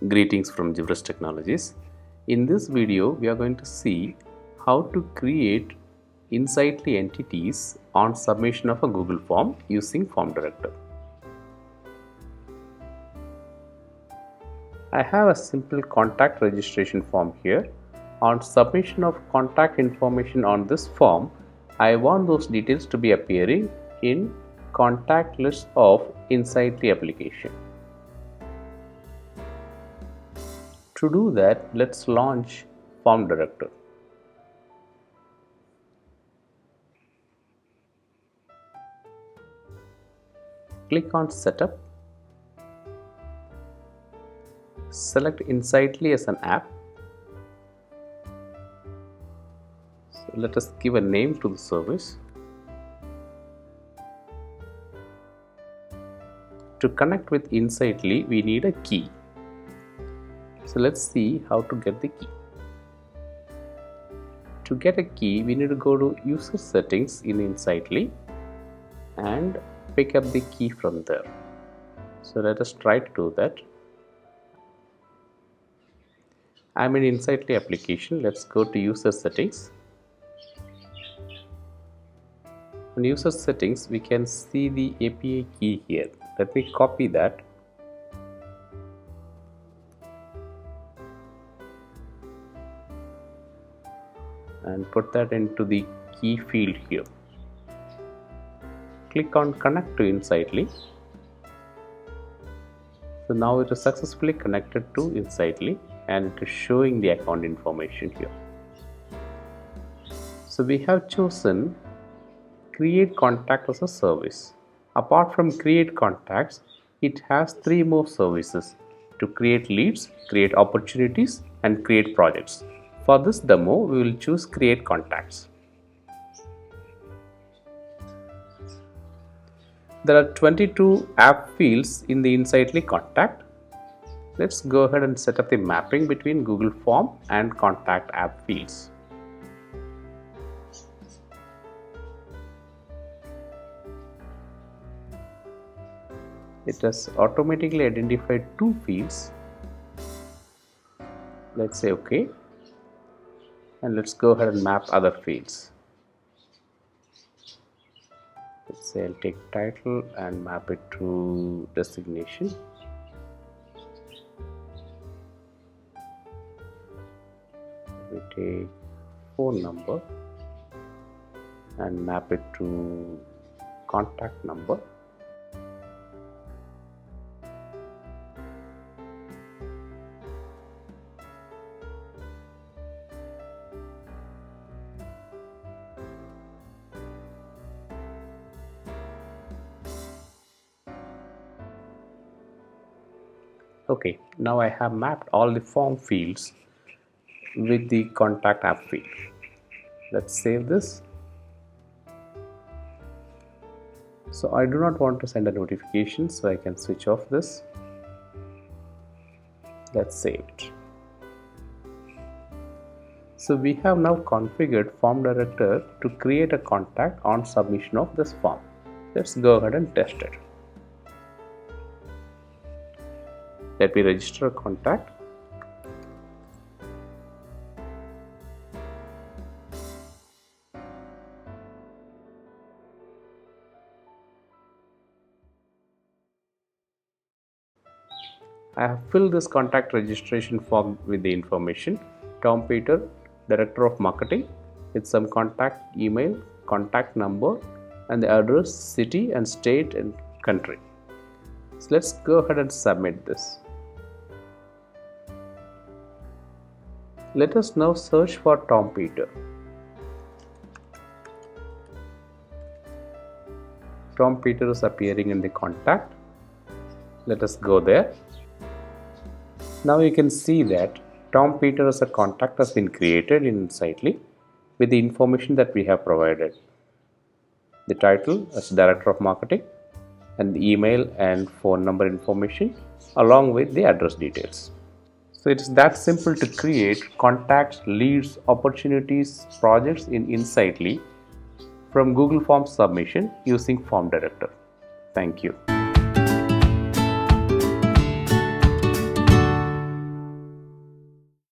Greetings from Gibras Technologies. In this video, we are going to see how to create Insightly entities on submission of a Google form using Form Director. I have a simple contact registration form here. On submission of contact information on this form, I want those details to be appearing in contact list of Insightly application. To do that, let's launch Form Director. Click on Setup. Select Insightly as an app. So let us give a name to the service. To connect with Insightly, we need a key. So let's see how to get the key. To get a key, we need to go to User Settings in Insightly and pick up the key from there. So let us try to do that. I'm in Insightly application. Let's go to User Settings. On User Settings, we can see the API key here. Let me copy that. And put that into the key field here. Click on Connect to Insightly. So now it is successfully connected to Insightly and it is showing the account information here. So we have chosen Create Contact as a service. Apart from Create Contacts, it has 3 more services: to create leads, create opportunities, and create projects. For this demo, we will choose Create Contacts. There are 22 app fields in the Insightly contact. Let's go ahead and set up the mapping between Google Form and Contact app fields. It has automatically identified 2 fields. Let's say OK. And let's go ahead and map other fields. Let's say I'll take title and map it to designation. We take phone number and map it to contact number. Okay, now I have mapped all the form fields with the contact app field. Let's save this. So I do not want to send a notification, so I can switch off this. Let's save it. So we have now configured Form Director to create a contact on submission of this form. Let's go ahead and test it. Let me register a contact. I have filled this contact registration form with the information: Tom Peter, Director of Marketing, with some contact email, contact number, and the address, city and state and country. So let's go ahead and submit this. Let us now search for Tom Peter. Tom Peter is appearing in the contact. Let us go there. Now you can see that Tom Peter as a contact has been created in Insightly with the information that we have provided. The title as Director of Marketing and the email and phone number information along with the address details. So it is that simple to create contacts, leads, opportunities, projects in Insightly from Google Forms submission using Form Director. Thank you.